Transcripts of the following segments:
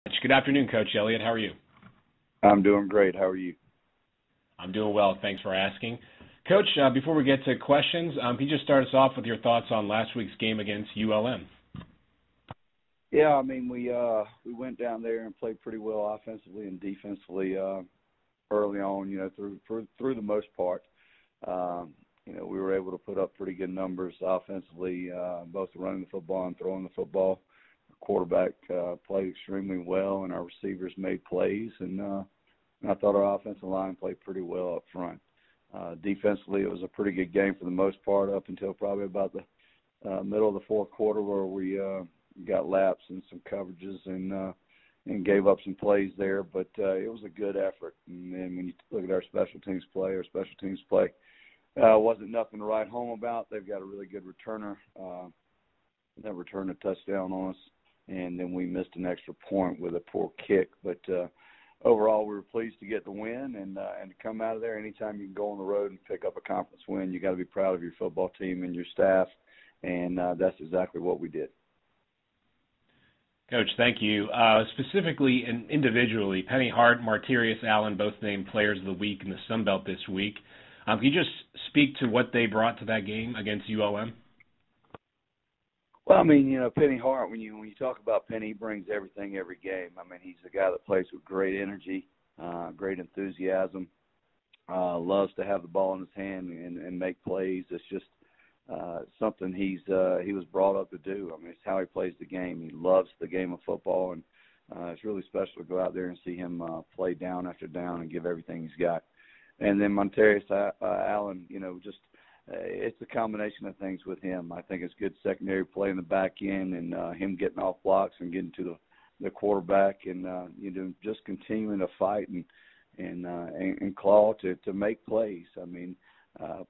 Good afternoon, Coach Elliott. How are you? I'm doing great. How are you? I'm doing well. Thanks for asking. Coach, before we get to questions, can you just start us off with your thoughts on last week's game against ULM? Yeah, I mean we went down there and played pretty well offensively and defensively early on. Through the most part. We were able to put up pretty good numbers offensively, both running the football and throwing the football. Our quarterback played extremely well, and our receivers made plays. And I thought our offensive line played pretty well up front. Defensively, it was a pretty good game for the most part up until probably about the middle of the fourth quarter, where we got laps and some coverages and gave up some plays there. But it was a good effort. And then when you look at our special teams play wasn't nothing to write home about. They've got a really good returner that returned a touchdown on us, and then we missed an extra point with a poor kick. But overall, we were pleased to get the win and to come out of there. Anytime you can go on the road and pick up a conference win, you got to be proud of your football team and your staff, and that's exactly what we did. Coach, thank you. Specifically and individually, Penny Hart, Martirius Allen, both named Players of the Week in the Sun Belt this week. Can you just speak to what they brought to that game against ULM? Well, I mean, Penny Hart, when you talk about Penny, he brings everything every game. I mean, he's a guy that plays with great energy, great enthusiasm, loves to have the ball in his hand and make plays. It's just something he was brought up to do. I mean, it's how he plays the game. He loves the game of football, and it's really special to go out there and see him play down after down and give everything he's got. And then Martirius Allen, it's a combination of things with him. I think it's good secondary play in the back end and him getting off blocks and getting to the quarterback and just continuing to fight and claw to make plays. I mean,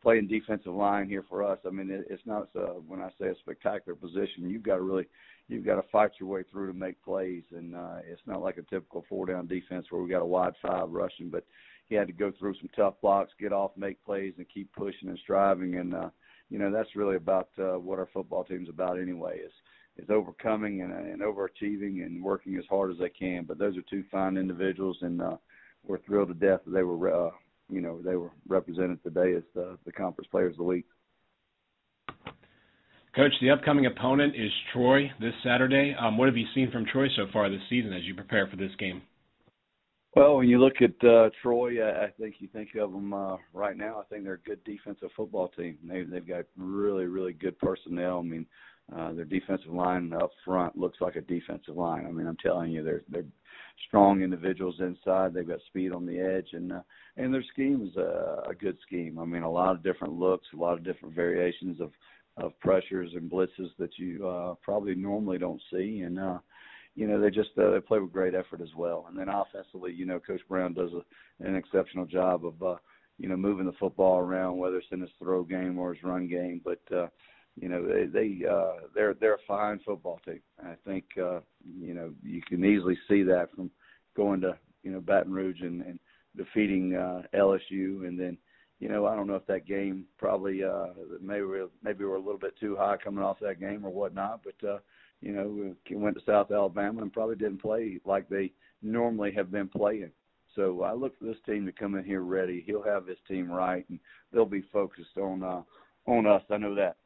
playing defensive line here for us, I mean, it's not when I say a spectacular position, you've got to fight your way through to make plays, and it's not like a typical 4-down defense where we got a wide 5 rushing, but he had to go through some tough blocks, get off, make plays, and keep pushing and striving. And, that's really about what our football team's about anyway, is overcoming and overachieving and working as hard as they can. But those are two fine individuals, and we're thrilled to death that they were represented today as the Conference Players of the Week. Coach, the upcoming opponent is Troy this Saturday. What have you seen from Troy so far this season as you prepare for this game? Well, when you look at Troy, I think you think of them right now. I think they're a good defensive football team. They've got really, really good personnel. I mean, their defensive line up front looks like a defensive line. I mean, I'm telling you, they're strong individuals inside. They've got speed on the edge, and their scheme is a good scheme. I mean, a lot of different looks, a lot of different variations of pressures and blitzes that you probably normally don't see, and they play with great effort as well. And then offensively, Coach Brown does an exceptional job of, moving the football around, whether it's in his throw game or his run game. But, they're a fine football team. I think, you can easily see that from going to, Baton Rouge and defeating LSU. And then, I don't know if that game probably maybe we're a little bit too high coming off that game or whatnot, but, we went to South Alabama and probably didn't play like they normally have been playing. So I look for this team to come in here ready. He'll have his team right, and they'll be focused on us. I know that.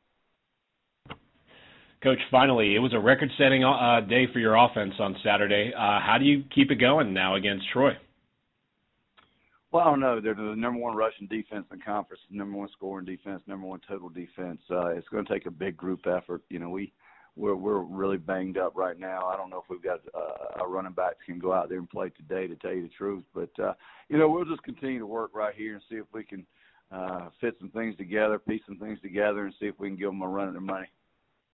Coach, finally, it was a record-setting day for your offense on Saturday. How do you keep it going now against Troy? Well, I don't know. They're the number one rushing defense in the conference, number one scoring defense, number one total defense. It's going to take a big group effort. We're really banged up right now. I don't know if we've got a running back that can go out there and play today, to tell you the truth. But, we'll just continue to work right here and see if we can fit some things together, piece some things together, and see if we can give them a run at their money.